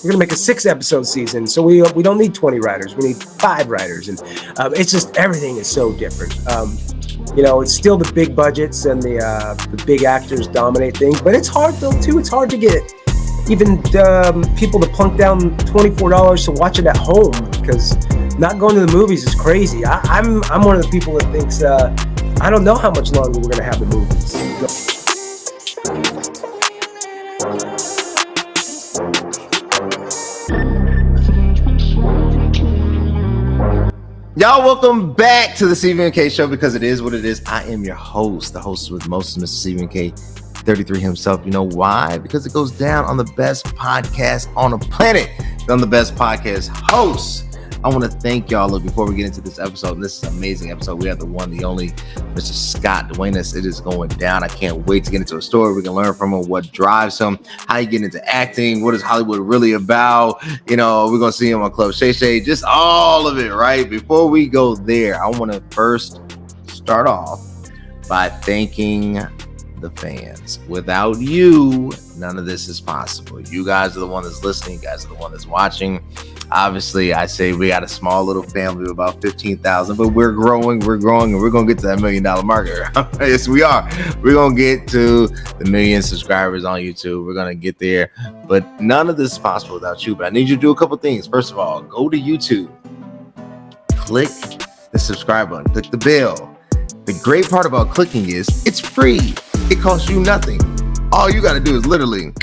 we're gonna make a 6-episode season. So we don't need 20 writers. We need 5 writers, and it's just everything is so different. It's still the big budgets and the big actors dominate things, but it's hard though too. It's hard to get even people to plunk down $24 to watch it at home, because not going to the movies is crazy. I'm one of the people that thinks I don't know how much longer we're gonna have the movies. Y'all, welcome back to the CVMK Show, because it is what it is. I am your host, the host with most, Mr. CVMK 33 himself. You know why? Because it goes down on the best podcast on the planet, on the best podcast hosts. I want to thank y'all. Look, before we get into this episode, and this is an amazing episode, we have the one, the only, Mr. Scott Duenas. It is going down. I can't wait to get into a story. We can learn from him what drives him, how you get into acting, what is Hollywood really about. We're going to see him on Club Shay Shay, just all of it, right? Before we go there, I want to first start off by thanking the fans. Without you, none of this is possible. You guys are the one that's listening. You guys are the one that's watching. Obviously, I say we got a small little family of about 15,000, but we're growing, and we're going to get to that $1 million marker. Yes, we are. We're going to get to the 1 million subscribers on YouTube. We're going to get there, but none of this is possible without you. But I need you to do a couple things. First of all, go to YouTube, click the subscribe button, click the bell. The great part about clicking is it's free. It costs you nothing. All you got to do is literally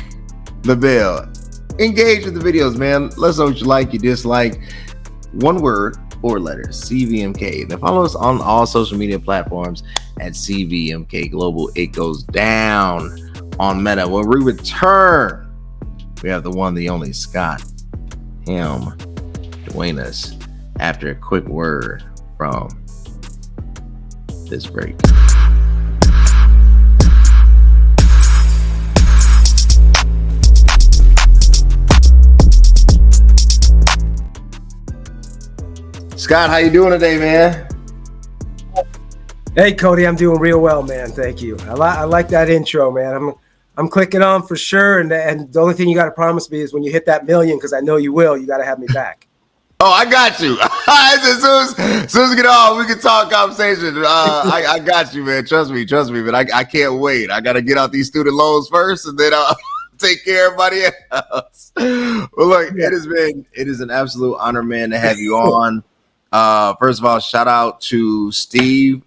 the bell. Engage with the videos, man. Let us know what you like, you dislike. One word, 4 letters, CVMK. And then follow us on all social media platforms at CVMK Global. It goes down on Meta. When we return, we have the one, the only Scott Hamm Duenas after a quick word from this break. Scott, how you doing today, man? Hey, Cody, I'm doing real well, man. Thank you. I like that intro, man. I'm clicking on for sure, and the only thing you got to promise me is when you hit that 1 million, because I know you will, you got to have me back. Oh, I got you. As soon as we get on, we can talk conversation. I got you, man. Trust me. But I can't wait. I got to get out these student loans first, and then I'll take care of everybody else. Well, look, it is an absolute honor, man, to have you on. First of all, shout out to Steve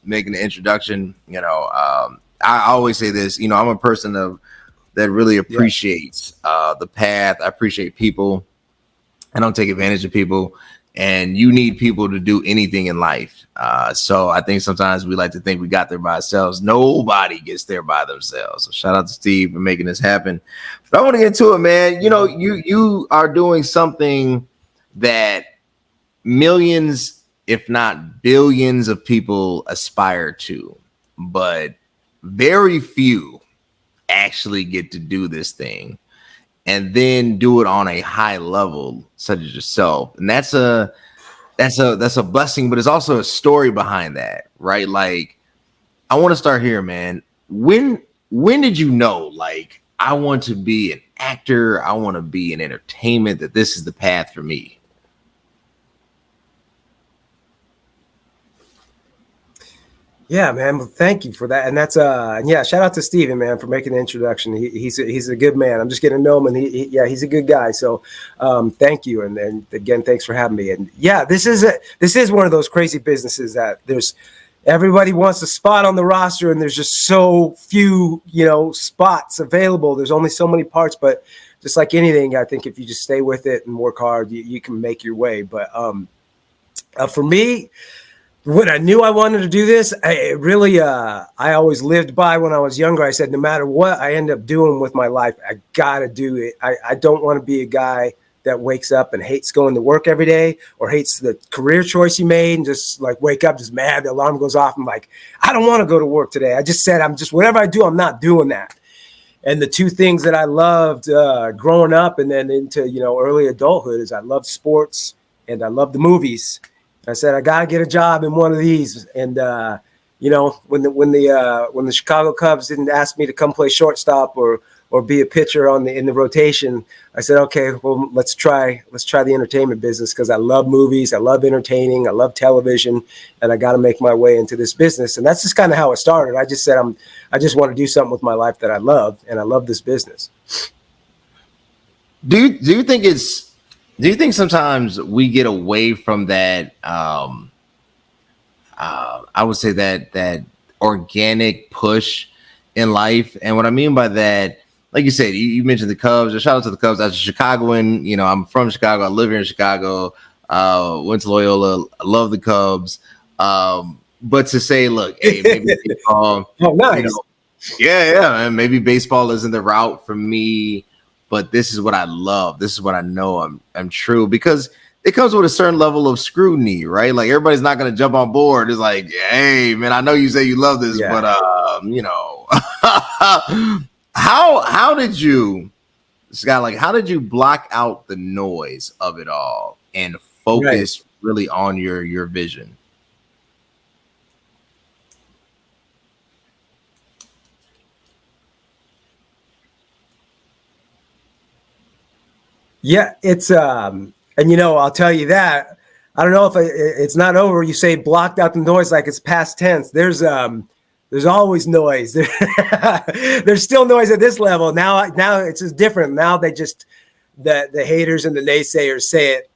making the introduction. I always say this, I'm a person that really appreciates the path. I appreciate people. I don't take advantage of people, and you need people to do anything in life. So I think sometimes we like to think we got there by ourselves. Nobody gets there by themselves. So shout out to Steve for making this happen. But I want to get into it, man. You are doing something that millions, if not billions, of people aspire to, but very few actually get to do this thing and then do it on a high level, such as yourself. And that's a blessing, but it's also a story behind that, right? Like, I want to start here, man. When did you know, like, I want to be an actor, I want to be in entertainment, that this is the path for me? Yeah, man. Well, thank you for that. And that's shout out to Steven, man, for making the introduction. He's a good man. I'm just getting to know him, and he's a good guy. So thank you. And again, thanks for having me. And yeah, this is one of those crazy businesses that everybody wants a spot on the roster, and there's just so few, spots available. There's only so many parts, but just like anything, I think if you just stay with it and work hard, you can make your way. But for me, when I knew I wanted to do this, I always lived by when I was younger. I said, no matter what I end up doing with my life, I got to do it. I don't want to be a guy that wakes up and hates going to work every day, or hates the career choice he made and just like wake up just mad. The alarm goes off. I'm like, I don't want to go to work today. I just said, whatever I do, I'm not doing that. And the two things that I loved growing up and then into, early adulthood is I loved sports and I loved the movies. I said, I got to get a job in one of these. And, when the Chicago Cubs didn't ask me to come play shortstop or or be a pitcher in the rotation, I said, okay, well, let's try the entertainment business, because I love movies, I love entertaining, I love television, and I got to make my way into this business. And that's just kind of how it started. I just said, I just want to do something with my life that I love, and I love this business. Do you think sometimes we get away from that? I would say that organic push in life, and what I mean by that, like you said, you mentioned the Cubs. A shout out to the Cubs. As a Chicagoan, I'm from Chicago. I live here in Chicago. Went to Loyola. I love the Cubs. But to say, look, hey, maybe baseball. Oh, nice. Yeah, and maybe baseball isn't the route for me, but this is what I love. This is what I know I'm true, because it comes with a certain level of scrutiny, right? Like, everybody's not going to jump on board. It's like, hey, man, I know you say you love this, but how did you, Scott, like, how did you block out the noise of it all and focus really on your vision? Yeah, it's and I'll tell you that, I don't know if it's not over. You say blocked out the noise like it's past tense. There's always noise. There's still noise at this level. Now it's just different. Now they just, the haters and the naysayers say it,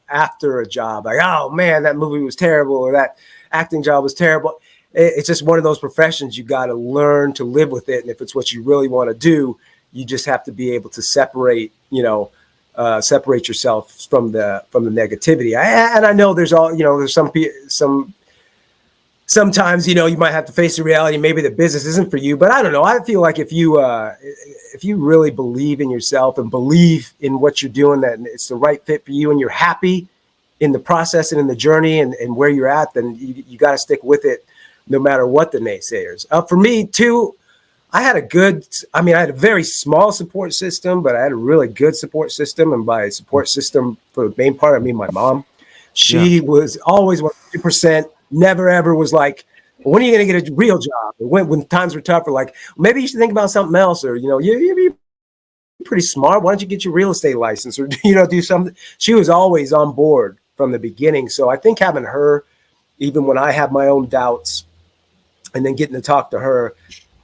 after a job, like, oh man, that movie was terrible, or that acting job was terrible. It's just one of those professions. You got to learn to live with it. And if it's what you really want to do, you just have to be able to separate yourself from the negativity. I know there's sometimes, you might have to face the reality. Maybe the business isn't for you, but I don't know. I feel like if you really believe in yourself and believe in what you're doing, that it's the right fit for you, and you're happy in the process and in the journey and where you're at, then you got to stick with it no matter what the naysayers. For me too, I had a very small support system, but I had a really good support system. And by support system, for the main part, I mean my mom. She was always 100%, never ever was like, when are you going to get a real job? When times were tougher, like, maybe you should think about something else, or, you're pretty smart. Why don't you get your real estate license, or, do something? She was always on board from the beginning. So I think having her, even when I had my own doubts, and then getting to talk to her,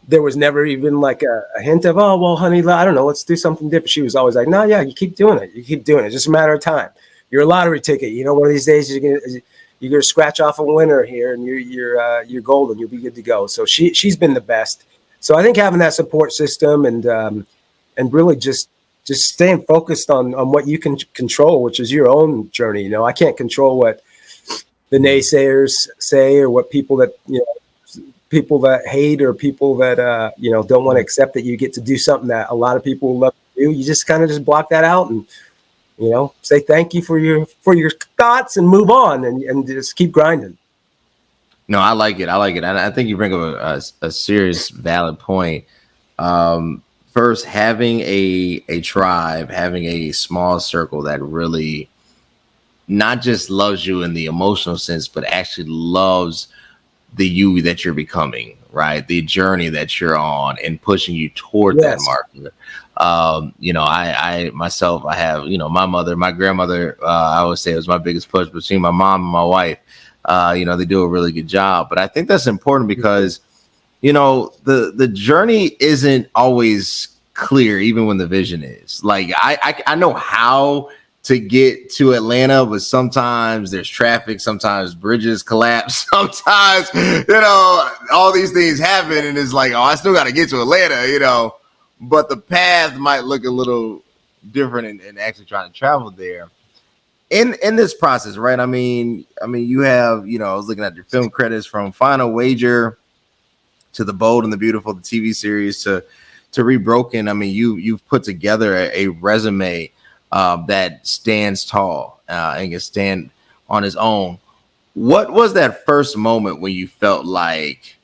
there was never even like a hint of, oh, well, honey, I don't know, let's do something different. She was always like, no, yeah, you keep doing it. You keep doing it. It's just a matter of time. You're a lottery ticket. One of these days you're gonna scratch off a winner here, and you're golden. You'll be good to go. So she's been the best. So I think having that support system and really just staying focused on what you can control, which is your own journey. I can't control what the naysayers say, or what people that hate, or people that don't want to accept that you get to do something that a lot of people love to do. You just kind of just block that out and say thank you for your thoughts and move on and just keep grinding. No, I like it. And I think you bring up a serious, valid point. First, having a tribe, having a small circle that really not just loves you in the emotional sense, but actually loves the you that you're becoming, right? The journey that you're on, and pushing you toward that market. I myself, I have, my mother, my grandmother, I would say it was my biggest push between my mom and my wife. They do a really good job, but I think that's important because, the journey isn't always clear, even when the vision is. Like, I know how to get to Atlanta, but sometimes there's traffic, sometimes bridges collapse, sometimes, all these things happen, and it's like, oh, I still got to get to Atlanta, but the path might look a little different in actually trying to travel there. In this process, right? I mean, you have, I was looking at your film credits, from Final Wager to The Bold and the Beautiful, the TV series, to Rebroken. I mean, you've put together a resume that stands tall and can stand on its own. What was that first moment when you felt like,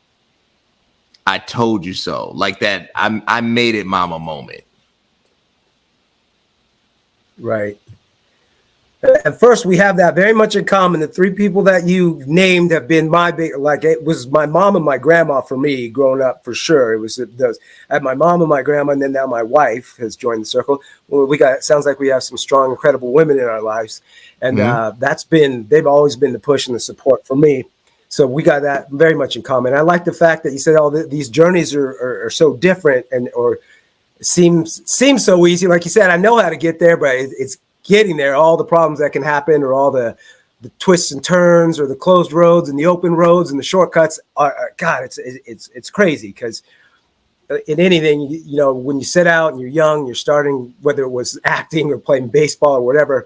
I told you so, like that I made it mama moment? Right. at first we have that very much in common. The three people that you named have been my big, like it was my mom and my grandma for me growing up, for sure. It was those. I had my mom and my grandma, and then now my wife has joined the circle. Well, it sounds like we have some strong, incredible women in our lives. And they've always been the push and the support for me. So we got that very much in common. I like the fact that you said these journeys are so different or seems so easy. Like you said, I know how to get there, but it's getting there. All the problems that can happen, or all the twists and turns, or the closed roads and the open roads and the shortcuts are God, it's crazy. Because in anything, you know, when you set out and you're young, you're starting, whether it was acting or playing baseball or whatever,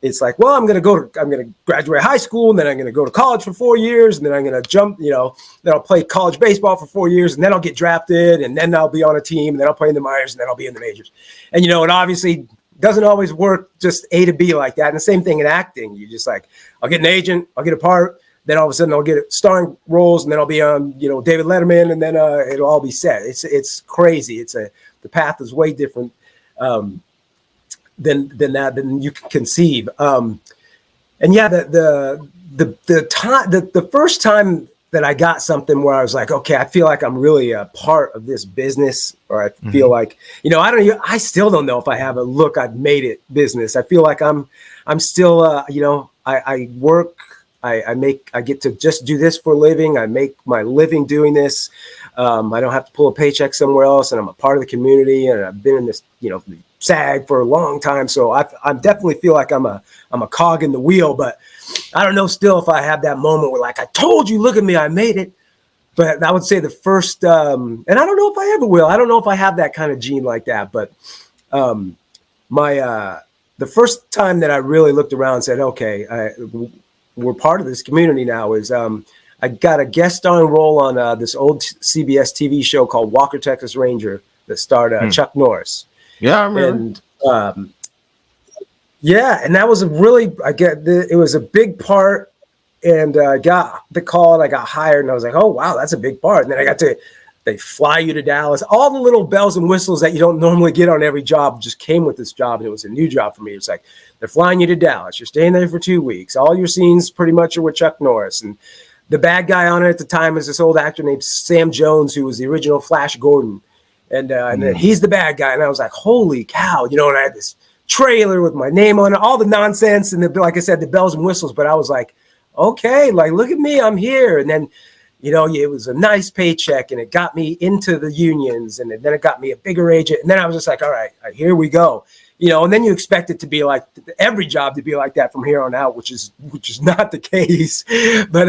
it's like, well, I'm going to graduate high school, and then I'm going to go to college for 4 years, and then I'm going to jump, you know, then I'll play college baseball for 4 years, and then I'll get drafted, and then I'll be on a team, and then I'll play in the minors, and then I'll be in the majors. And, you know, it obviously doesn't always work just A to B like that. And the same thing in acting. You just like, I'll get an agent, I'll get a part, then all of a sudden I'll get starring roles, and then I'll be on, you know, David Letterman, and then it'll all be set. It's crazy. The path is way different than you can conceive. And yeah, the first time that I got something where I was like, okay, I feel like I'm really a part of this business, or I feel like, you know, I still don't know if I have a look, I've made it business. I feel like I'm still, you know, I work, I get to just do this for a living. I make my living doing this. I don't have to pull a paycheck somewhere else, and I'm a part of the community, and I've been in this, you know, SAG for a long time. So I definitely feel like I'm a cog in the wheel, but I don't know still if I have that moment where, like, I told you, look at me, I made it. But I would say the first, and I don't know if I ever will. I don't know if I have that kind of gene like that, but the first time that I really looked around and said, okay, we're part of this community now, is I got a guest starring role on this old CBS TV show called Walker, Texas Ranger that starred Chuck Norris. Yeah, I remember. And yeah, and that was it was a big part, and I got the call, and I got hired, and I was like, oh wow, that's a big part. And then they fly you to Dallas. All the little bells and whistles that you don't normally get on every job just came with this job, and it was a new job for me. It's like, they're flying you to Dallas. You're staying there for 2 weeks. All your scenes pretty much are with Chuck Norris, and the bad guy on it at the time is this old actor named Sam Jones, who was the original Flash Gordon. And then he's the bad guy. And I was like, holy cow, you know, and I had this trailer with my name on it, all the nonsense. And like I said, the bells and whistles. But I was like, okay, like, look at me, I'm here. And then, you know, it was a nice paycheck, and it got me into the unions, and then it got me a bigger agent. And then I was just like, all right, here we go. You know, and then you expect it to be like every job to be like that from here on out, which is not the case. But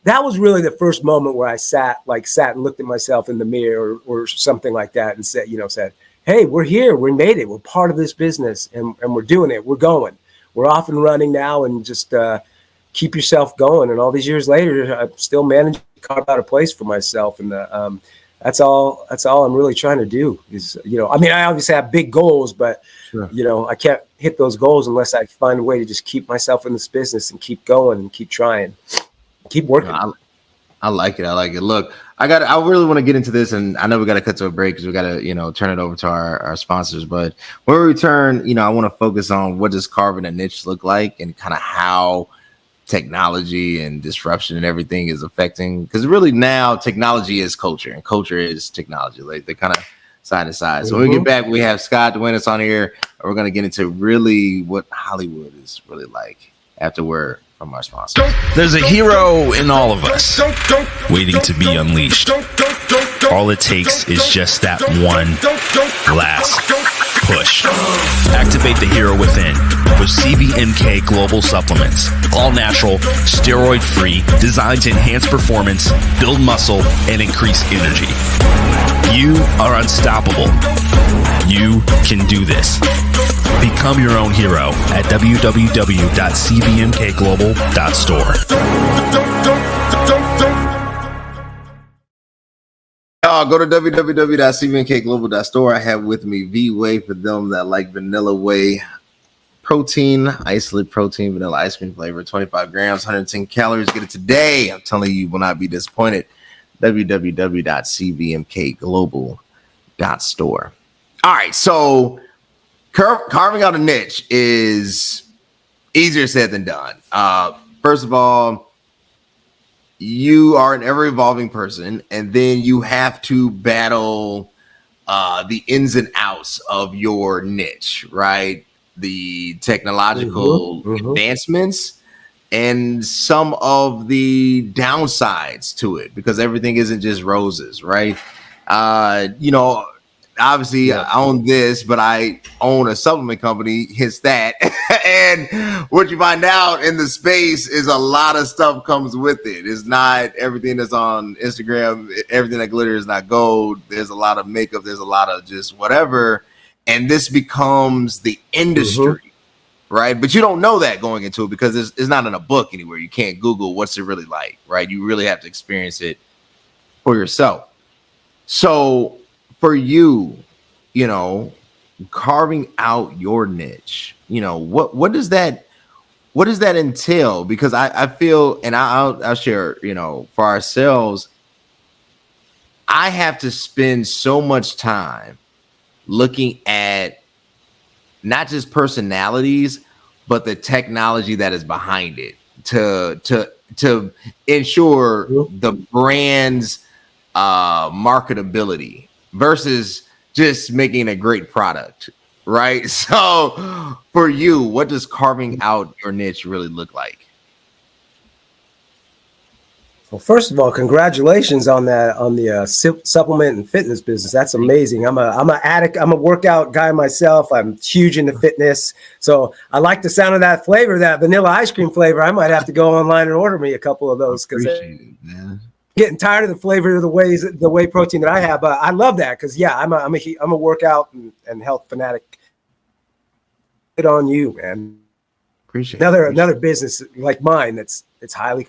that was really the first moment where I sat and looked at myself in the mirror or something like that, and said, hey, we're here, we made it, we're part of this business, and we're doing it, we're going, we're off and running now, and just keep yourself going. And all these years later, I'm still managing to carve out a place for myself, and that's all I'm really trying to do is, you know, I mean, I obviously have big goals, but sure, you know, I can't hit those goals unless I find a way to just keep myself in this business and keep going and keep trying, keep working. I like it. Look, I really want to get into this, and I know we got to cut to a break because we got to, you know, turn it over to our sponsors. But when we return, you know, I want to focus on what does carving a niche look like, and kind of how technology and disruption and everything is affecting, because really now technology is culture and culture is technology. Like, they're kind of side to side. So when we get back, we have Scott Hamm on here, and we're going to get into really what Hollywood is really like after word from our sponsor. There's a hero in all of us waiting to be unleashed. All it takes is just that one last push. Activate the hero within with CVMK Global Supplements. All natural, steroid-free, designed to enhance performance, build muscle, and increase energy. You are unstoppable. You can do this. Become your own hero at www.cvmkglobal.store. Go to www.cvmkglobal.store. I have with me V-Whey for them that like vanilla whey protein, isolate protein, vanilla ice cream flavor, 25 grams, 110 calories. Get it today. I'm telling you, you will not be disappointed. www.cvmkglobal.store. All right, so carving out a niche is easier said than done. First of all, you are an ever evolving person, and then you have to battle the ins and outs of your niche, right? The technological advancements and some of the downsides to it, because everything isn't just roses, right? Obviously I own this, but I own a supplement company, hence that. And what you find out in the space is a lot of stuff comes with it. It's not everything that's on Instagram, everything that glitters is not gold. There's a lot of makeup, there's a lot of just whatever. And this becomes the industry, right? But you don't know that going into it because it's not in a book anywhere. You can't Google what's it really like, right? You really have to experience it for yourself. So for you, carving out your niche, what does that entail? Because I feel, and I'll share, for ourselves, I have to spend so much time looking at not just personalities, but the technology that is behind it to ensure the brand's marketability versus just making a great product, right? So for you, what does carving out your niche really look like? Well, first of all, congratulations on the supplement and fitness business. That's amazing. I'm an addict. I'm a workout guy myself. I'm huge into fitness. So I like the sound of that flavor, that vanilla ice cream flavor. I might have to go online and order me a couple of those because getting tired of the flavor of the whey protein that I have. But I love that because I'm a workout and health fanatic. Good on you, man. Appreciate another business like mine it's highly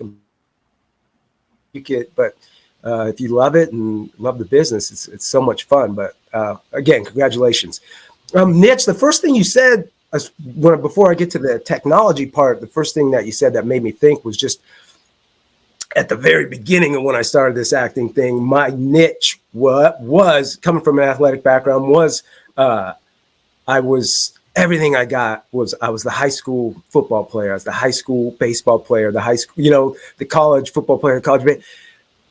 but if you love it and love the business, it's so much fun. But again, congratulations. Niche, the first thing you said before I get to the technology part, the first thing that you said that made me think was just at the very beginning of when I started this acting thing, my niche was coming from an athletic background everything I got was I was the high school football player. I was the high school baseball player, the high school, the college football player,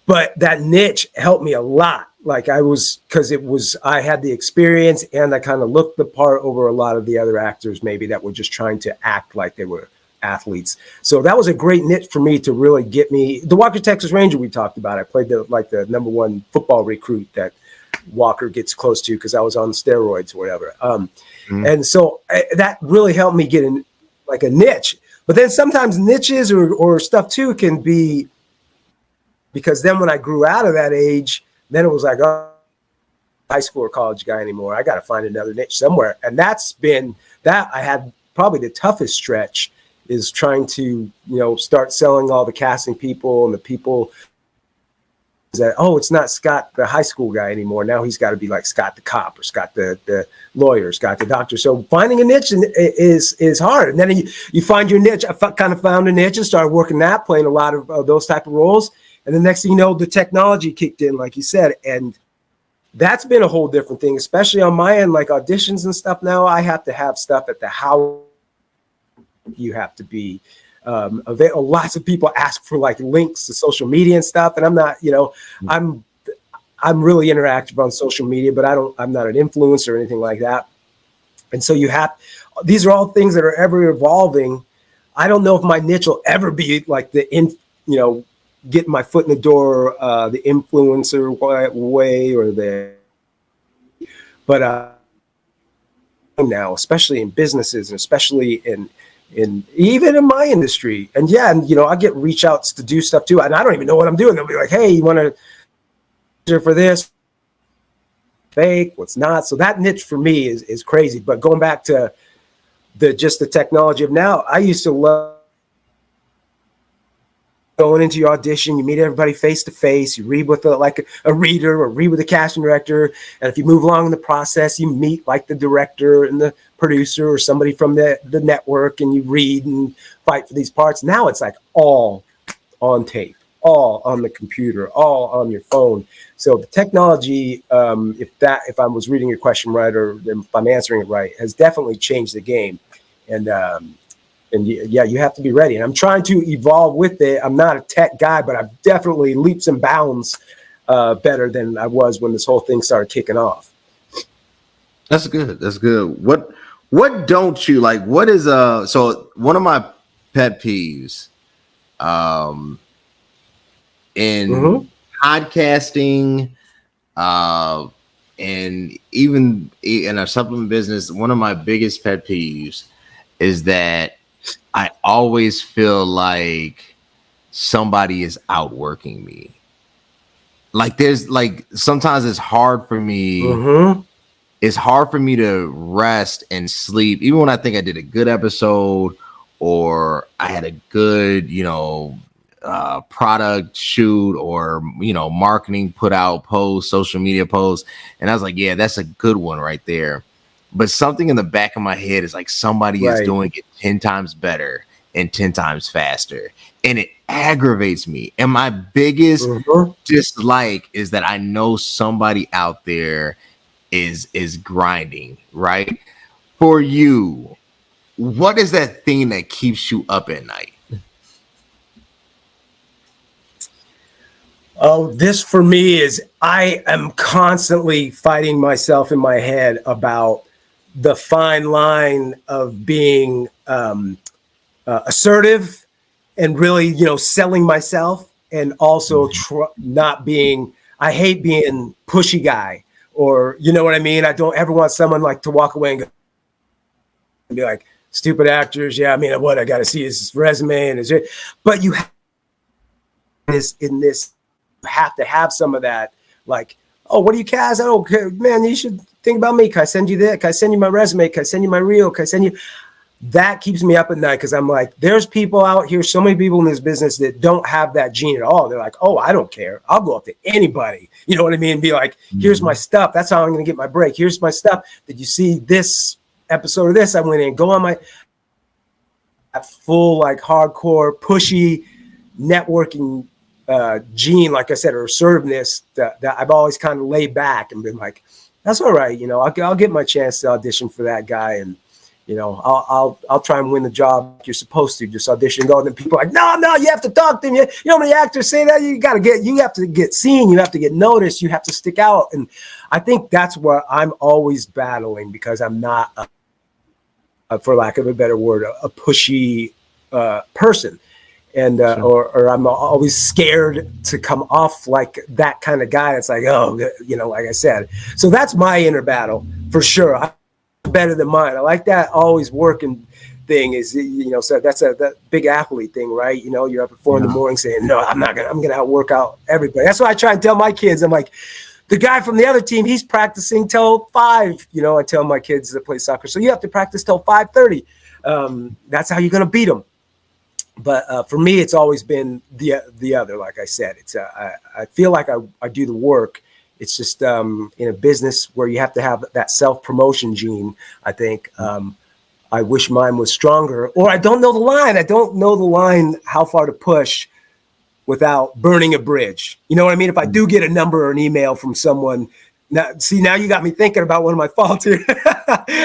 but that niche helped me a lot. Like I had the experience and I kind of looked the part over a lot of the other actors maybe that were just trying to act like they were athletes. So that was a great niche for me to really get me. The Walker, Texas Ranger we talked about, I played the number one football recruit that Walker gets close to because I was on steroids or whatever. And so that really helped me get in like a niche. But then sometimes niches or stuff too can be, because then when I grew out of that age, then it was like, oh, high school or college guy anymore. I got to find another niche somewhere. And that's been that I had probably the toughest stretch is trying to, start selling all the casting people and the people that, it's not Scott, the high school guy anymore. Now he's got to be like Scott the cop or Scott the lawyer, Scott the doctor. So finding a niche is hard. And then you find your niche. I kind of found a niche and started working that, playing a lot of those type of roles. And the next thing you know, the technology kicked in, like you said. And that's been a whole different thing, especially on my end, like auditions and stuff. Now I have to have stuff at the house. You have to be lots of people ask for like links to social media and stuff, and I'm not, I'm really interactive on social media, but I'm not an influencer or anything like that. And so these are all things that are ever evolving. I don't know if my niche will ever be like getting my foot in the door, the influencer way but now, especially in businesses and especially in even in my industry. And I get reach outs to do stuff too. And I don't even know what I'm doing. They'll be like, hey, you want to for this? Fake, what's not? So that niche for me is crazy. But going back to the technology of now, I used to love going into your audition, you meet everybody face to face, you read with a reader or read with a casting director. And if you move along in the process, you meet like the director and the producer or somebody from the network, and you read and fight for these parts. Now it's like all on tape, all on the computer, all on your phone. So the technology, if I was reading your question right, or if I'm answering it right, has definitely changed the game. And And yeah, you have to be ready. And I'm trying to evolve with it. I'm not a tech guy, but I've definitely leaps and bounds better than I was when this whole thing started kicking off. That's good. That's good. What don't you like? What is so one of my pet peeves in podcasting and even in our supplement business, one of my biggest pet peeves is that I always feel like somebody is outworking me. Like there's like sometimes it's hard for me. It's hard for me to rest and sleep, even when I think I did a good episode or I had a good, product shoot or, marketing put out post, social media post. And I was like, yeah, that's a good one right there. But something in the back of my head is like somebody is doing it 10 times better and 10 times faster. And it aggravates me. And my biggest dislike is that I know somebody out there is grinding, right? For you, what is that thing that keeps you up at night? Oh, this for me is I am constantly fighting myself in my head about the fine line of being assertive and really, selling myself, and also not being. I hate being pushy guy, or you know what I mean. I don't ever want someone like to walk away and be like, "Stupid actors." Yeah, I mean, what I got to see is resume and is it, but you have this in this. Have to have some of that, like, oh, what do you cast? Oh, man, you should think about me. Can I send you that? Can I send you my resume? Can I send you my reel? Can I send you? That keeps me up at night because I'm like, there's people out here, so many people in this business that don't have that gene at all. They're like, oh, I don't care. I'll go up to anybody. You know what I mean? And be like, here's my stuff. That's how I'm going to get my break. Here's my stuff. Did you see this episode of this? I went in, go on my full, like, hardcore, pushy networking gene, like I said, or assertiveness that I've always kind of laid back and been like, that's all right. I'll get my chance to audition for that guy. And, I'll try and win the job. You're supposed to just audition and go. And then people are like, no, you have to talk to him. You know, when the actors say that, you have to get seen. You have to get noticed. You have to stick out. And I think that's what I'm always battling, because I'm not, for lack of a better word, a pushy person. And or I'm always scared to come off like that kind of guy. It's like, oh, like I said. So that's my inner battle for sure. I'm better than mine. I like that always working thing is, so that's that big athlete thing, right? You're up at 4 a.m. saying, no, I'm going to outwork out everybody. That's what I try and tell my kids. I'm like, the guy from the other team, he's practicing till 5. I tell my kids that play soccer, so you have to practice till 5:30. That's how you're going to beat them. But for me, it's always been the other. Like I said, it's I feel like I do the work. It's just in a business where you have to have that self-promotion gene. I think I wish mine was stronger, or I don't know the line. I don't know the line, how far to push without burning a bridge. You know what I mean? If I do get a number or an email from someone, now you got me thinking about one of my faults here.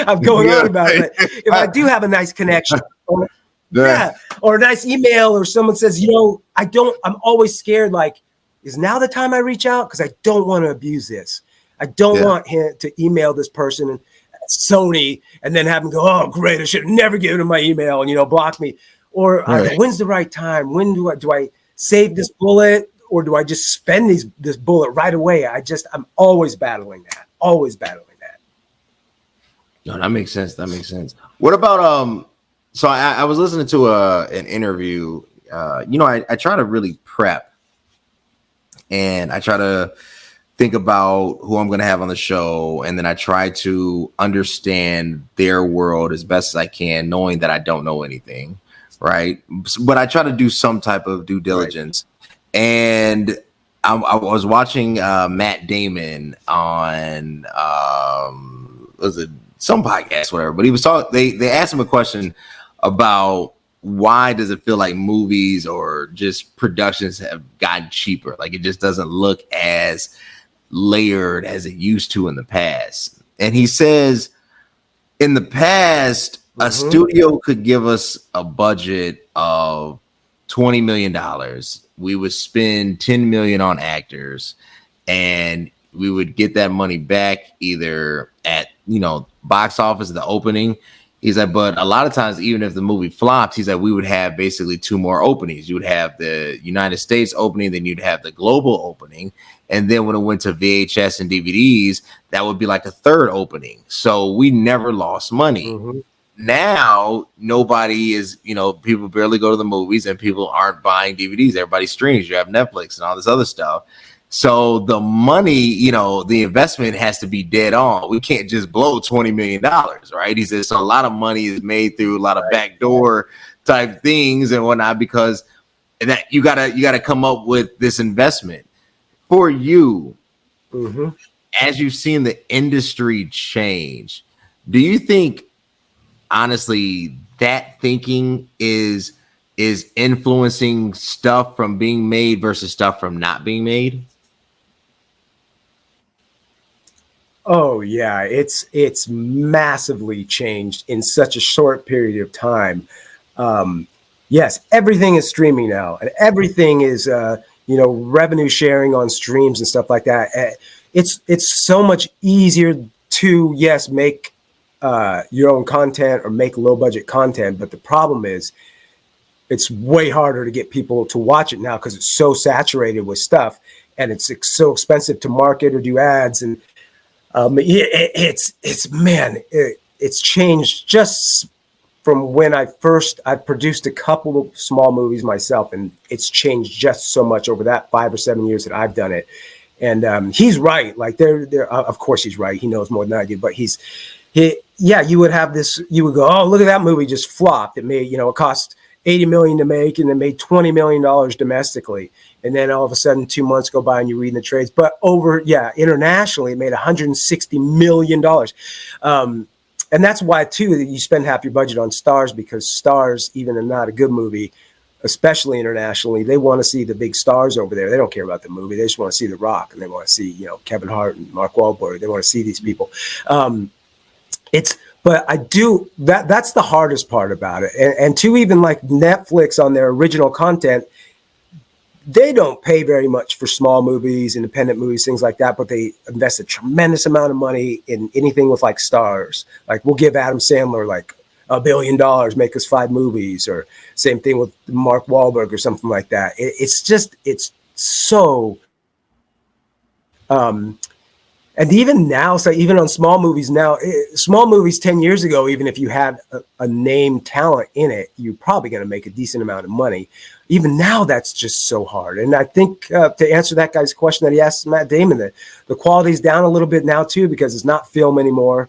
I'm going on about it. But if I do have a nice connection. Yeah, or a nice email, or someone says, I'm always scared, like, is now the time I reach out? Because I don't want to abuse this. I don't want him to email this person and Sony and then have him go, oh, great, I should have never given him my email and, block me. Or when's the right time? When do I save this bullet, or do I just spend this bullet right away? I'm always battling that. No, that makes sense. What about, so I was listening to an interview. I try to really prep, and I try to think about who I'm going to have on the show, and then I try to understand their world as best as I can, knowing that I don't know anything, right? But I try to do some type of due diligence. Right. And I was watching Matt Damon on was it some podcast, whatever. But he was talking. They asked him a question about why does it feel like movies or just productions have gotten cheaper? Like, it just doesn't look as layered as it used to in the past. And he says, in the past, a studio could give us a budget of $20 million. We would spend $10 million on actors, and we would get that money back either at, box office, the opening. He's like, but a lot of times, even if the movie flops, he's like, we would have basically 2 more openings. You would have the United States opening, then you'd have the global opening. And then when it went to VHS and DVDs, that would be like a 3rd opening. So we never lost money. Now, nobody is, people barely go to the movies and people aren't buying DVDs. Everybody streams. You have Netflix and all this other stuff. So the money, the investment has to be dead on. We can't just blow $20 million, right? He says so a lot of money is made through a lot of backdoor type things and whatnot, because that you gotta come up with this investment. For you, as you've seen the industry change, do you think, honestly, that thinking is influencing stuff from being made versus stuff from not being made? Oh yeah, it's massively changed in such a short period of time. Yes, everything is streaming now, and everything is revenue sharing on streams and stuff like that. It's so much easier to make your own content or make low budget content, but the problem is it's way harder to get people to watch it now because it's so saturated with stuff, and it's so expensive to market or do ads. And it's changed just from when I produced a couple of small movies myself, and it's changed just so much over that 5 or 7 years that I've done it. And he's right. Like of course he's right. He knows more than I do, but you would have this, you would go, oh, look at that movie just flopped. It made, it cost $80 million to make, and it made $20 million domestically. And then all of a sudden 2 months go by and you read in the trades, but internationally it made $160 million. And that's why too, that you spend half your budget on stars, because stars, even in not a good movie, especially internationally, they want to see the big stars over there. They don't care about the movie. They just want to see The Rock, and they want to see, Kevin Hart and Mark Wahlberg. They want to see these people. But I do that's the hardest part about it. And to even like Netflix on their original content, they don't pay very much for small movies, independent movies, things like that, but they invest a tremendous amount of money in anything with like stars. Like we'll give Adam Sandler like $1 billion, make us 5 movies, or same thing with Mark Wahlberg or something like that. It's so, and even now, so even on small movies now, small movies 10 years ago, even if you had a name talent in it, you're probably going to make a decent amount of money. Even now, that's just so hard. And I think to answer that guy's question that he asked Matt Damon, the quality's down a little bit now too, because it's not film anymore.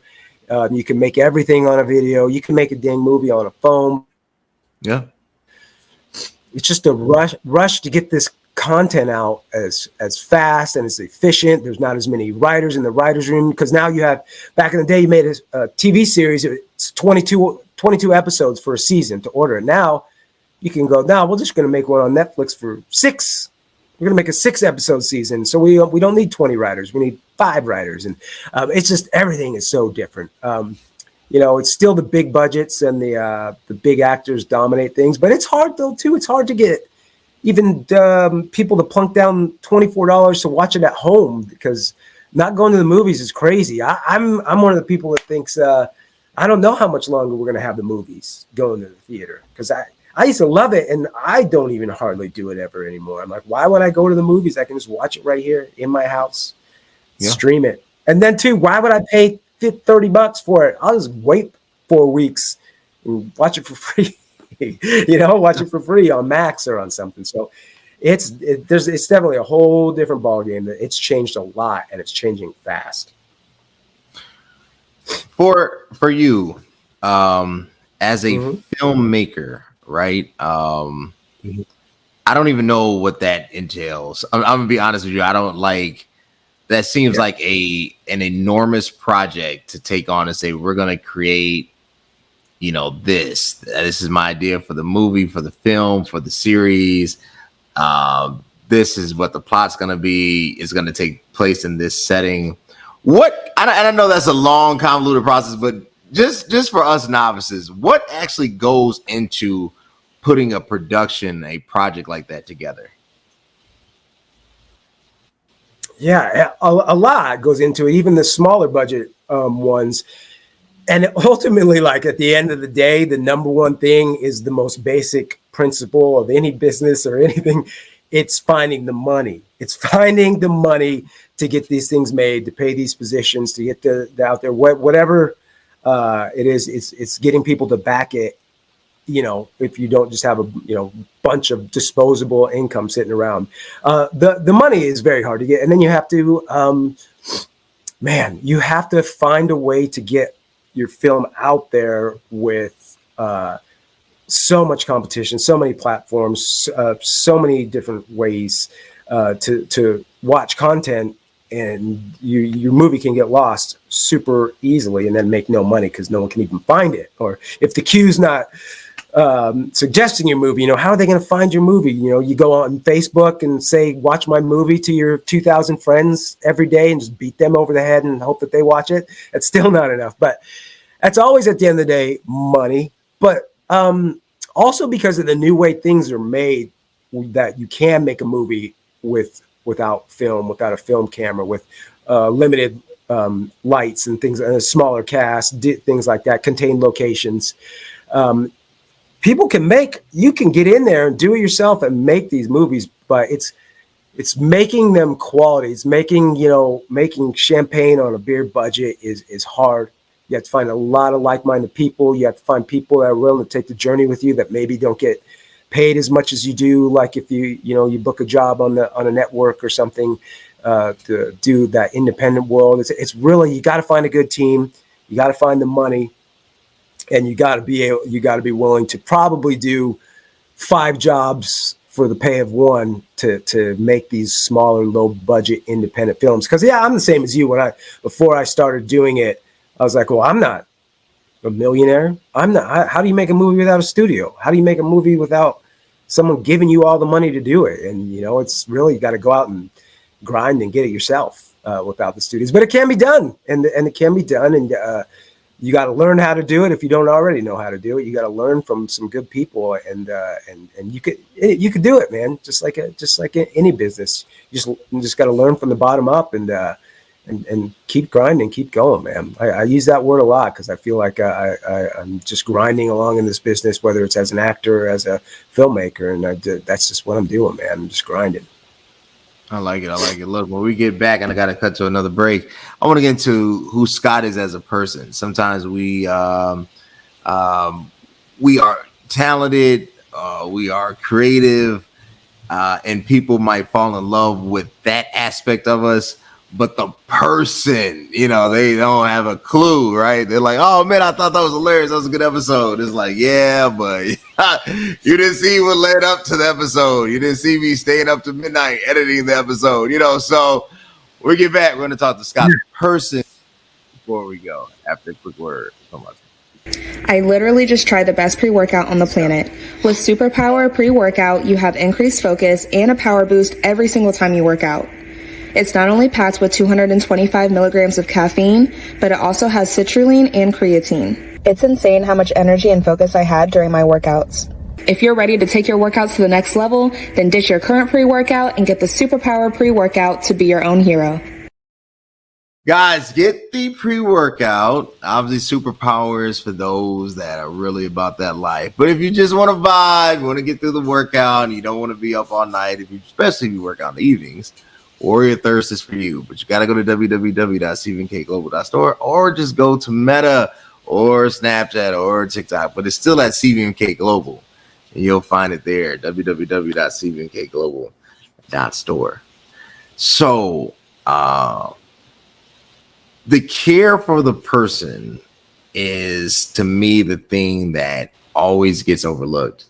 You can make everything on a video. You can make a dang movie on a phone. Yeah. It's just a rush to get this content out as fast and as efficient. There's not as many writers in the writer's room, because now you have, back in the day, you made a TV series. It's 22 episodes for a season to order. Now you can go, now we're just going to make one on Netflix for 6. We're going to make a 6-episode season. So we don't need 20 writers. We need 5 writers. And it's just, everything is so different. It's still the big budgets and the big actors dominate things, but it's hard though too. It's hard to get even people to plunk down $24 to watch it at home, because not going to the movies is crazy. I'm one of the people that thinks I don't know how much longer we're going to have the movies going to the theater, because I used to love it, and I don't even hardly do it ever anymore. I'm like, why would I go to the movies? I can just watch it right here in my house, stream it. And then too, why would I pay $30 for it? I'll just wait 4 weeks and watch it for free. Watch it for free on Max or on something. So it's definitely a whole different ballgame. It's changed a lot, and it's changing fast. For you, as a filmmaker, right? I don't even know what that entails. I'm gonna be honest with you. I don't like that. Seems like an enormous project to take on and say, we're gonna create, this is my idea for the movie, for the film, for the series. This is what the plot's going to be. It's going to take place in this setting. I know that's a long, convoluted process, but just for us novices, what actually goes into putting a project like that together? Yeah, a lot goes into it, even the smaller budget ones. And ultimately, like at the end of the day, the number one thing is the most basic principle of any business or anything. It's finding the money. It's finding the money to get these things made, to pay these positions, to get the out there, whatever it is. It's getting people to back it. You know, if you don't just have a bunch of disposable income sitting around, the money is very hard to get, and then you have to, you have to find a way to get your film out there with so much competition, so many platforms, so many different ways to watch content, and your movie can get lost super easily and then make no money because no one can even find it. Or if the queue's not suggesting your movie, how are they going to find your movie? You go on Facebook and say, watch my movie to your 2,000 friends every day and just beat them over the head and hope that they watch it. That's still not enough. But that's always, at the end of the day, money. But also because of the new way things are made, that you can make a movie without a film camera, with limited lights and things, and a smaller cast, things like that, contained locations. You can get in there and do it yourself and make these movies, but it's making them quality. It's making champagne on a beer budget is hard. You have to find a lot of like-minded people. You have to find people that are willing to take the journey with you, that maybe don't get paid as much as you do. Like if you book a job on a network or something to do that independent world. It's really, you got to find a good team. You got to find the money. And you got to be willing to probably do 5 jobs for the pay of one to make these smaller, low budget independent films. Because I'm the same as you. Before I started doing it, I was like, well, I'm not a millionaire. How do you make a movie without a studio? How do you make a movie without someone giving you all the money to do it? And it's really, you got to go out and grind and get it yourself without the studios. But it can be done, and it can be done, and you got to learn how to do it. If you don't already know how to do it, you got to learn from some good people, and you could do it, man. Just like any business, you just got to learn from the bottom up, and keep grinding, keep going, man. I use that word a lot because I feel like I'm just grinding along in this business, whether it's as an actor or as a filmmaker, and that's just what I'm doing, man. I'm just grinding. I like it. Look, when we get back, and I got to cut to another break, I want to get into who Scott is as a person. Sometimes we are talented, we are creative, and people might fall in love with that aspect of us. But the person, they don't have a clue, right? They're like, oh, man, I thought that was hilarious. That was a good episode. It's like, yeah, but you didn't see what led up to the episode. You didn't see me staying up to midnight editing the episode, So we get back. We're going to talk to Scott, the person, before we go, after a quick word from us. I literally just tried the best pre-workout on the planet. With Superpower pre-workout, you have increased focus and a power boost every single time you work out. It's not only packed with 225 milligrams of caffeine, but it also has citrulline and creatine. It's insane how much energy and focus I had during my workouts. If you're ready to take your workouts to the next level, then ditch your current pre-workout and get the Superpower pre-workout to be your own hero. Guys, get the pre-workout. Obviously, Superpower is for those that are really about that life. But if you just want to vibe, want to get through the workout, and you don't want to be up all night, especially if you work out in the evenings, Warrior Thirst is for you, but you got to go to www.cvmkglobal.store or just go to Meta or Snapchat or TikTok, but it's still at CVMK Global, and you'll find it there, www.cvmkglobal.store. So the care for the person is, to me, the thing that always gets overlooked.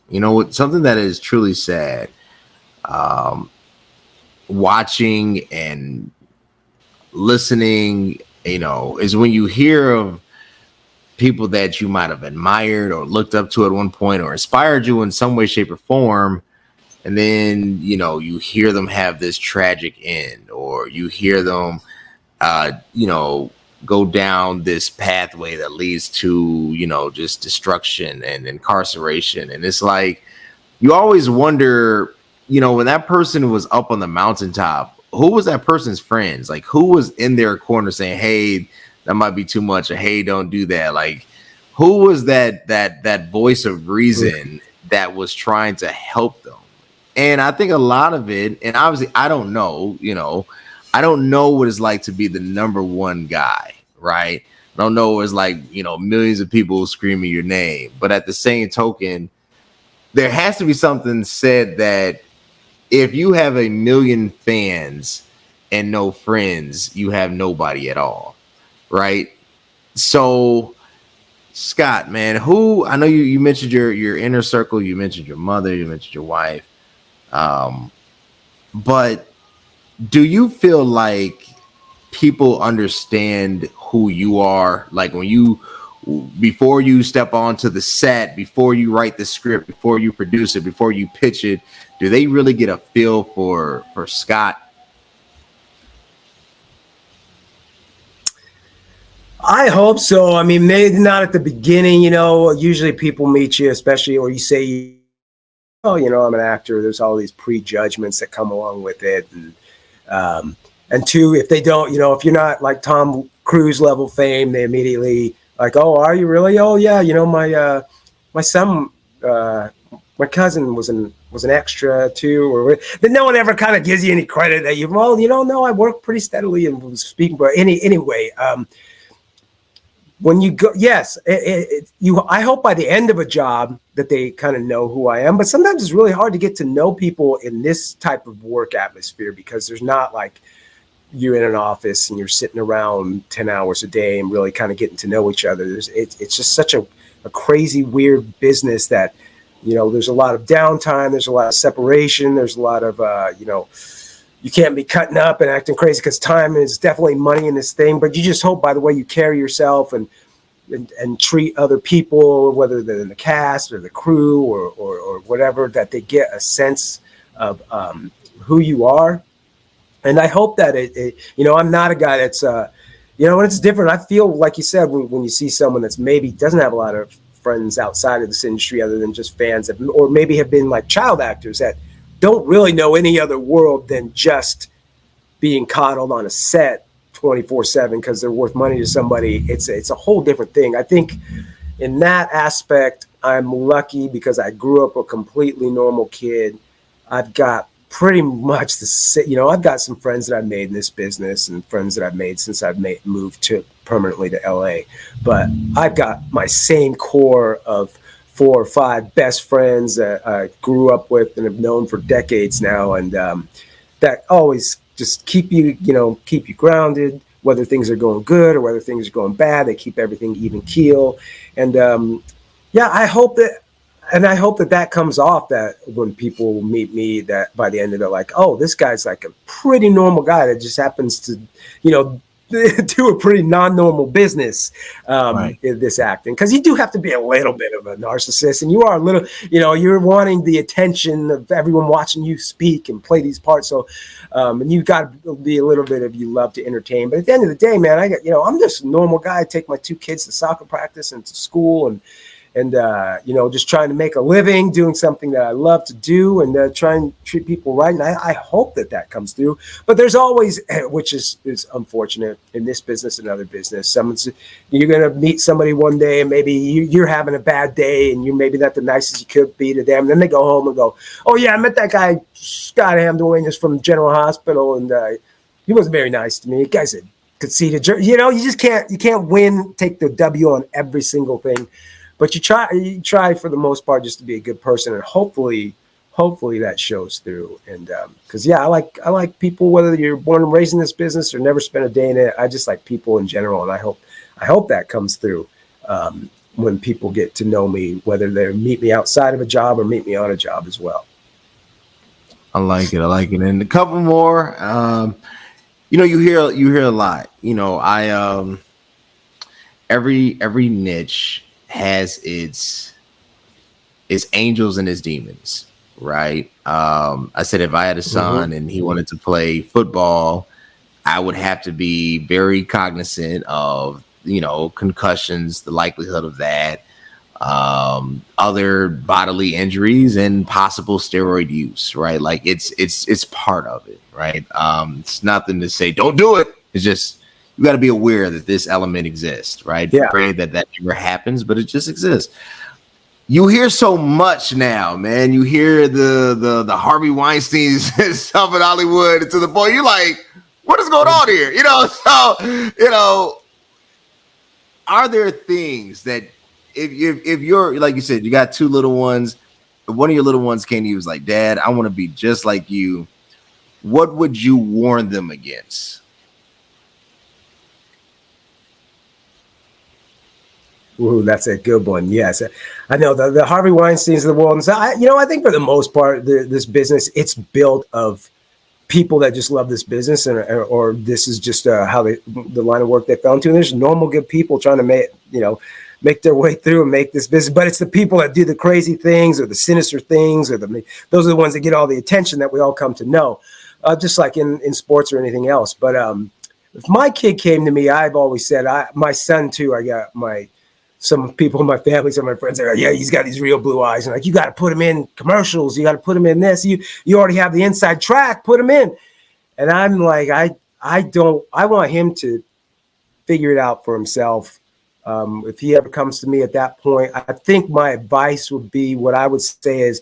Something that is truly sad. Watching and listening, is when you hear of people that you might have admired or looked up to at one point or inspired you in some way, shape, or form, and then you hear them have this tragic end, or you hear them go down this pathway that leads to, you know, just destruction and incarceration. And it's like, you always wonder, you know, when that person was up on the mountaintop, who was that person's friends? Like, who was in their corner saying, hey, that might be too much, or hey, don't do that? Like, who was that voice of reason that was trying to help them? And I think a lot of it, and obviously I don't know, you know, I don't know what it's like to be the number one guy, right? I don't know what it's like, you know, millions of people screaming your name. But at the same token, there has to be something said that if you have a million fans and no friends, you have nobody at all, right? So, Scott, man, who, I know you mentioned your inner circle, you mentioned your mother, you mentioned your wife. But do you feel like people understand who you are? Like when you, before you step onto the set, before you write the script, before you produce it, before you pitch it, do they really get a feel for Scott? I hope so. I mean, maybe not at the beginning, you know, usually people meet you, especially, or you say, oh, you know, I'm an actor. There's all these prejudgments that come along with it. And two, if they don't, you know, if you're not like Tom Cruise level fame, they immediately like, oh, are you really? Oh yeah. You know, my son, my cousin was an extra too, or but no one ever kind of gives you any credit that you, well, you know, no, I worked pretty steadily and was speaking, but anyway, when you go, yes, I hope by the end of a job that they kind of know who I am. But sometimes it's really hard to get to know people in this type of work atmosphere because there's not like you're in an office and you're sitting around 10 hours a day and really kind of getting to know each other. It's just such a crazy, weird business that, you know, there's a lot of downtime. There's a lot of separation. There's a lot of, you know, you can't be cutting up and acting crazy because time is definitely money in this thing. But you just hope by the way you carry yourself and treat other people, whether they're in the cast or the crew or whatever, that they get a sense of who you are. And I hope that it, you know, I'm not a guy that's, you know, when it's different. I feel like you said, when you see someone that's maybe doesn't have a lot of friends outside of this industry other than just fans, or maybe have been like child actors that don't really know any other world than just being coddled on a set 24/7 because they're worth money to somebody. It's a whole different thing. I think in that aspect, I'm lucky because I grew up a completely normal kid. I've got pretty much you know, I've got some friends that I've made in this business and friends that I've made since I've moved permanently to LA. But I've got my same core of 4 or 5 best friends that I grew up with and have known for decades now. And that always just keep you grounded, whether things are going good or whether things are going bad. They keep everything even keel. And yeah, I hope that comes off, that when people meet me, that by the end of it, like, oh, this guy's like a pretty normal guy that just happens to, you know, do a pretty non-normal business in this acting, because you do have to be a little bit of a narcissist, and you are a little, you know, you're wanting the attention of everyone watching you speak and play these parts. So and you got to be a little bit of, you love to entertain, but at the end of the day, man, I'm just a normal guy. I take my 2 kids to soccer practice and to school, and you know, just trying to make a living, doing something that I love to do, and try and treat people right. And I hope that comes through. But there's always, which is unfortunate in this business and other business, you're going to meet somebody one day and maybe you're having a bad day and you're maybe not the nicest you could be to them. And then they go home and go, oh yeah, I met that guy, Scott Hamm Duenas from General Hospital, and he wasn't very nice to me. The guy's a conceited jerk. You know, you can't win, take the W on every single thing. But you try for the most part just to be a good person, and hopefully that shows through. And because I like people, whether you're born and raised in this business or never spent a day in it. I just like people in general, and I hope that comes through when people get to know me, whether they meet me outside of a job or meet me on a job as well. I like it. And a couple more. You know, you hear a lot. You know, I every niche has its angels and its demons, right? I said if I had a son and he wanted to play football, I would have to be very cognizant of, concussions, the likelihood of that, other bodily injuries, and possible steroid use, right? Like it's part of it, right? It's nothing to say don't do it. It's just you got to be aware that this element exists, right? Yeah. Pray that never happens, but it just exists. You hear so much now, man. You hear the Harvey Weinstein stuff in Hollywood, to the point you're like, what is going on here? So are there things that if you're, like you said, you got two little ones, if one of your little ones came to you was like, Dad, I want to be just like you, what would you warn them against? Ooh, that's a good one. Yes, I know the Harvey Weinsteins of the world. And so I think for the most part, this business, it's built of people that just love this business, or this is just how the line of work they fell into. And there's normal, good people trying to make their way through and make this business. But it's the people that do the crazy things or the sinister things, or those are the ones that get all the attention that we all come to know, just like in sports or anything else. But if my kid came to me, I've always said, my son too, I got some people in my family, some of my friends are like, yeah, he's got these real blue eyes. And like, you got to put him in commercials. You got to put him in this. You already have the inside track, put him in. And I'm like, I want him to figure it out for himself. If he ever comes to me at that point, I think my advice would be, what I would say is,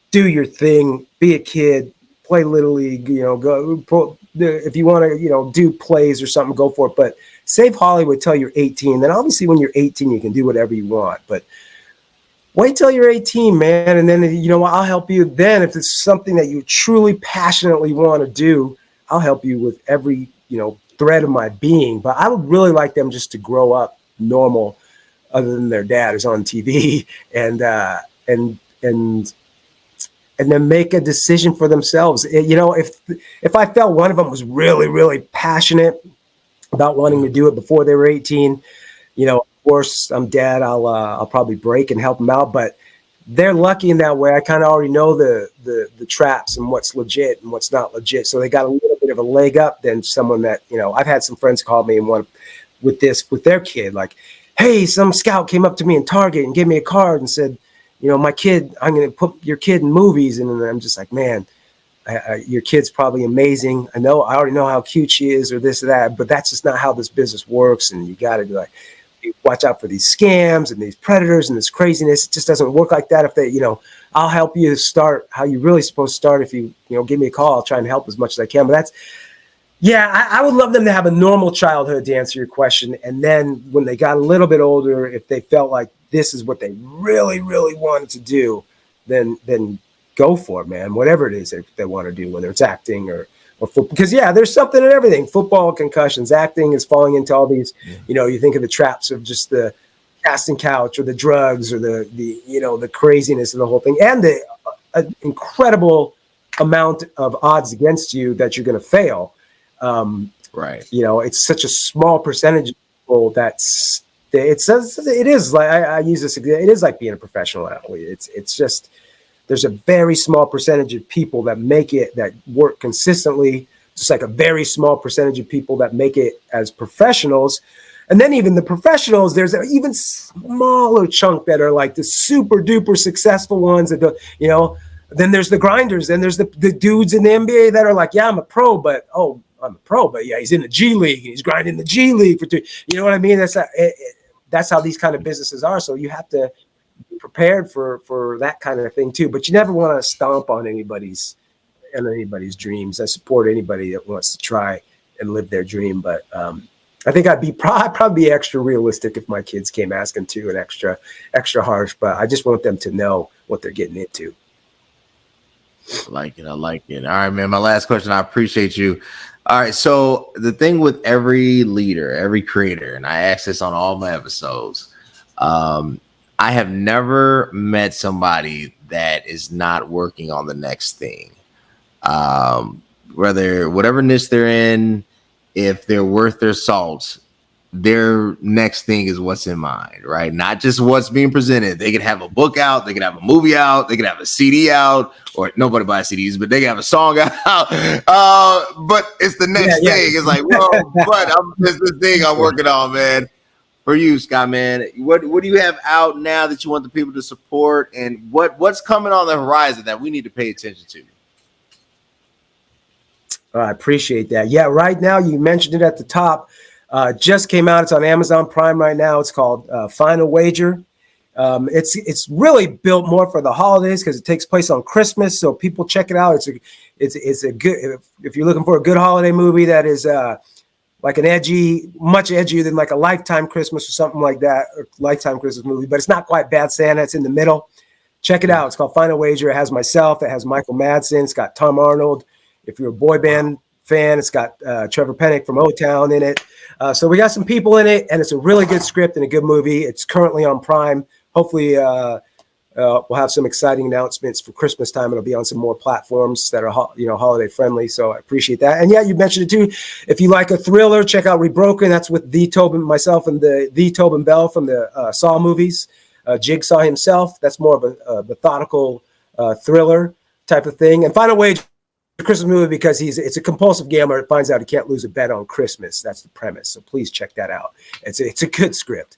do your thing, be a kid, play Little League, go, if you want to, do plays or something, go for it. But save Hollywood till you're 18. Then obviously when you're 18, you can do whatever you want. But wait till you're 18, man. And then, I'll help you then. If it's something that you truly passionately want to do, I'll help you with every, thread of my being. But I would really like them just to grow up normal, other than their dad is on TV, and then make a decision for themselves. If I felt one of them was really, really passionate about wanting to do it before they were 18, of course, I'm dad. I'll probably break and help them out. But they're lucky in that way. I kind of already know the traps and what's legit and what's not legit. So they got a little bit of a leg up than someone that, I've had some friends call me and want with their kid, like, hey, some scout came up to me in Target and gave me a card and said, my kid, I'm going to put your kid in movies. And I'm just like, man, your kid's probably amazing. I already know how cute she is, or this or that, but that's just not how this business works. And you got to be like, watch out for these scams and these predators and this craziness. It just doesn't work like that. If they, I'll help you start how you're really supposed to start. If you, give me a call, I'll try and help as much as I can. But I would love them to have a normal childhood, to answer your question. And then when they got a little bit older, if they felt like this is what they really, really wanted to do, then go for it, man. Whatever it is they want to do, whether it's acting or football. Because there's something in everything. Football, concussions, acting is falling into all these, you think of the traps of just the casting couch or the drugs or the craziness of the whole thing, and the incredible amount of odds against you that you're going to fail. Right. It's such a small percentage of people it is like, I use this, it is like being a professional athlete. It's just, there's a very small percentage of people that make it, that work consistently, just like a very small percentage of people that make it as professionals. And then even the professionals, there's an even smaller chunk that are like the super duper successful ones that do, then there's the grinders, and there's the dudes in the NBA that are like, yeah, I'm a pro, but yeah, he's in the G League and he's grinding the G League for 2. You know what I mean? That's how these kind of businesses are. So you have to be prepared for that kind of thing too. But you never want to stomp on anybody's dreams. I support anybody that wants to try and live their dream. But I think I'd probably be extra realistic if my kids came asking too, and extra harsh. But I just want them to know what they're getting into. I like it. All right, man. My last question. I appreciate you. All right. So the thing with every leader, every creator, and I ask this on all my episodes, I have never met somebody that is not working on the next thing. Whether whatever niche they're in, if they're worth their salt, their next thing is what's in mind, right? Not just what's being presented. They could have a book out, they could have a movie out, they could have a CD out, or nobody buys CDs, but they can have a song out. But it's the next thing. It's like, whoa, but this is the thing I'm working on, man. For you, Scott, man, what do you have out now that you want the people to support, and what's coming on the horizon that we need to pay attention to? I appreciate that. Yeah, right now you mentioned it at the top. Just came out. It's on Amazon Prime right now. It's called Final Wager. It's really built more for the holidays because it takes place on Christmas. So people check it out. It's a good, if you're looking for a good holiday movie that is like an much edgier than like a Lifetime Christmas or something like that, or Lifetime Christmas movie, but it's not quite Bad Santa. It's in the middle. Check it out. It's called Final Wager. It has myself. It has Michael Madsen. It's got Tom Arnold. If you're a boy band fan, it's got Trevor Pennick from O-Town in it. So we got some people in it, and it's a really good script and a good movie. It's currently on Prime. Hopefully we'll have some exciting announcements for Christmas time. It'll be on some more platforms that are holiday friendly. So I appreciate that. And yeah, you mentioned it too. If you like a thriller, check out Rebroken. That's with myself and the Tobin Bell from the Saw movies. Jigsaw himself. That's more of a methodical thriller type of thing. And Final Wager, a Christmas movie, because it's a compulsive gambler that finds out he can't lose a bet on Christmas. That's the premise. So please check that out. It's a good script.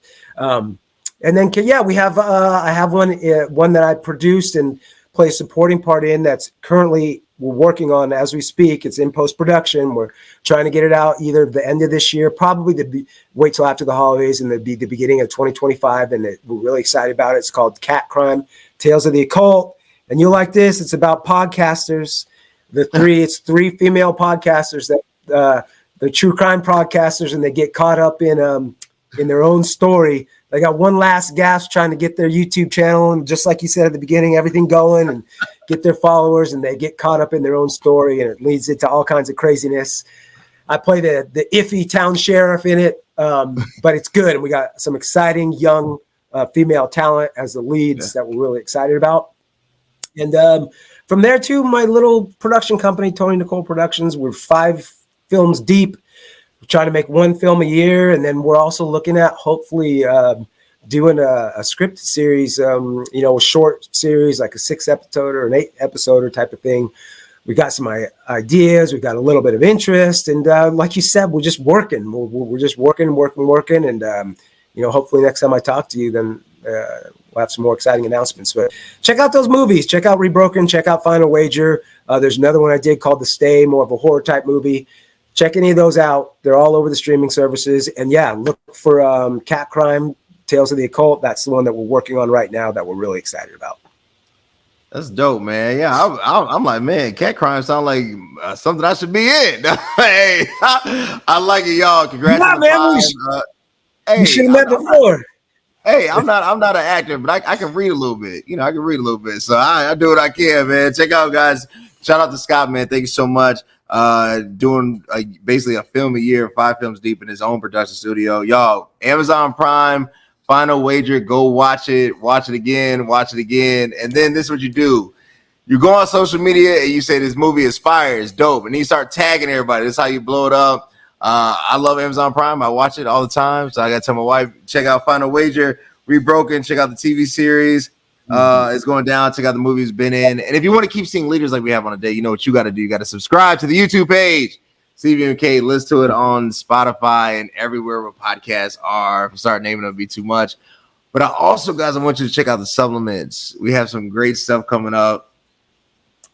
And then we have I have one that I produced and play a supporting part in that's currently we're working on as we speak. It's in post-production. We're trying to get it out either the end of this year, probably wait till after the holidays, and it'd be the beginning of 2025. And we're really excited about it. It's called Cat Crime, Tales of the Occult. And you'll like this. It's about podcasters. It's three female podcasters that they're true crime podcasters, and they get caught up in their own story. They got one last gasp trying to get their YouTube channel, and just like you said at the beginning, everything going and get their followers, and they get caught up in their own story, and it leads into all kinds of craziness. I play the iffy town sheriff in it, but it's good, and we got some exciting young female talent as the leads that we're really excited about. And from there too, my little production company, Toni Nicole Productions, we're 5 films deep. We're trying to make 1 film a year, and then we're also looking at hopefully doing a scripted series, a short series like a 6-episode or an 8-episode type of thing. We got some ideas. We got a little bit of interest, and like you said, we're just working. We're just working, and hopefully next time I talk to you, then we'll have some more exciting announcements. But check out those movies. Check out Rebroken. Check out Final Wager. There's another one I did called The Stay, more of a horror type movie. Check any of those out. They're all over the streaming services. And look for Cat Crime, Tales of the Occult. That's the one that we're working on right now that we're really excited about. That's dope, man. Yeah, I'm like, man, Cat Crime sound like something I should be in. Hey, I like it, y'all. Congrats on the man. You should have met before. I'm not an actor, but I can read a little bit. I can read a little bit. So I do what I can, man. Check out, guys. Shout out to Scott, man. Thank you so much. Doing basically a film a year, 5 films deep in his own production studio. Y'all, Amazon Prime, Final Wager, go watch it again. And then this is what you do. You go on social media and you say this movie is fire, it's dope. And then you start tagging everybody. That's how you blow it up. I love Amazon Prime. I watch it all the time. So I got to tell my wife, check out Final Wager, Rebroken, check out the TV series. It's going down. Check out the movie it's been in. And if you want to keep seeing leaders like we have on a day, you know what you got to do. You got to subscribe to the YouTube page, CVMK. Listen to it on Spotify and everywhere where podcasts are. If we start naming them, it'll be too much. But I also, guys, I want you to check out the supplements. We have some great stuff coming up.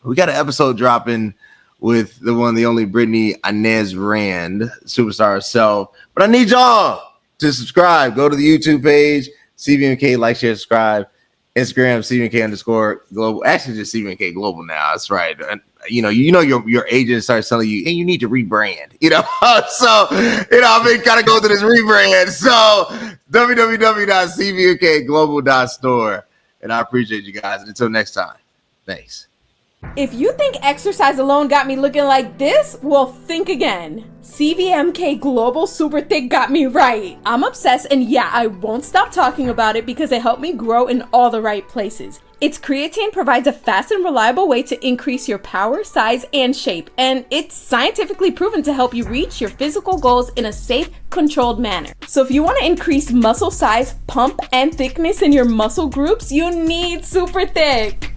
We got an episode dropping with the one, the only Brittany Inez Rand, superstar herself. But I need y'all to subscribe. Go to the YouTube page, CVMK, like, share, subscribe. Instagram, CVMK_global. Actually, just CVMK Global now. That's right. And your agent starts telling you, hey, you need to rebrand. So I've been kind of going through this rebrand. So www.cvmkglobal.store. And I appreciate you guys. And until next time, thanks. If you think exercise alone got me looking like this, well, think again. CVMK Global Super Thick got me right. I'm obsessed, and yeah, I won't stop talking about it because it helped me grow in all the right places. Its creatine provides a fast and reliable way to increase your power, size, and shape, and it's scientifically proven to help you reach your physical goals in a safe, controlled manner. So if you want to increase muscle size, pump, and thickness in your muscle groups, you need Super Thick.